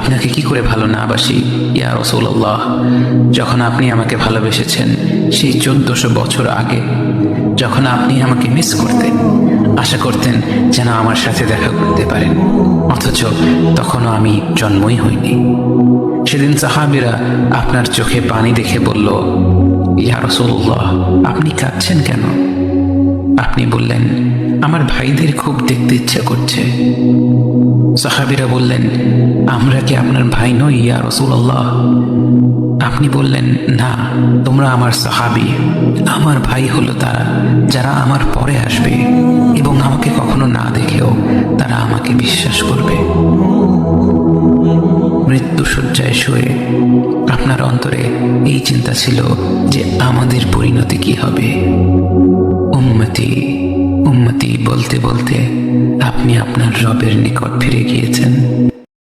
আপনাকে কি করে ভালো না বাসি ইয়া রাসূলুল্লাহ। যখন আপনি আমাকে ভালোবেসেছেন সেই 1400 বছর আগে, যখন আপনি আমাকে মিস করতেন, আশা করতেন যেন আমার সাথে দেখা করতে পারেন, অথচ তখনও আমি জন্মই হইনি। সেদিন সাহাবীরা আপনার চোখে পানি দেখে বলল, ইয়া রাসূলুল্লাহ, আপনি কাঁদছেন কেন? আপনি বললেন, আমার ভাইদের খুব দেখতে ইচ্ছা করছে। সাহাবীরা বললেন, আমরা কি আপনার ভাই নই ইয়া রাসূলুল্লাহ? আপনি বললেন, না, তোমরা আমার সাহাবী। আমার ভাই হলো তারা যারা আমার পরে আসবে এবং আমাকে কখনো না দেখেও তারা আমাকে বিশ্বাস করবে। মৃত্যু শয্যায় শুয়ে আপনার অন্তরে এই চিন্তা ছিল যে আমাদের পরিণতি কি হবে। উম্মতি উম্মতি বলতে বলতে আপনি আপনার রবের নিকট ফিরে গিয়েছেন।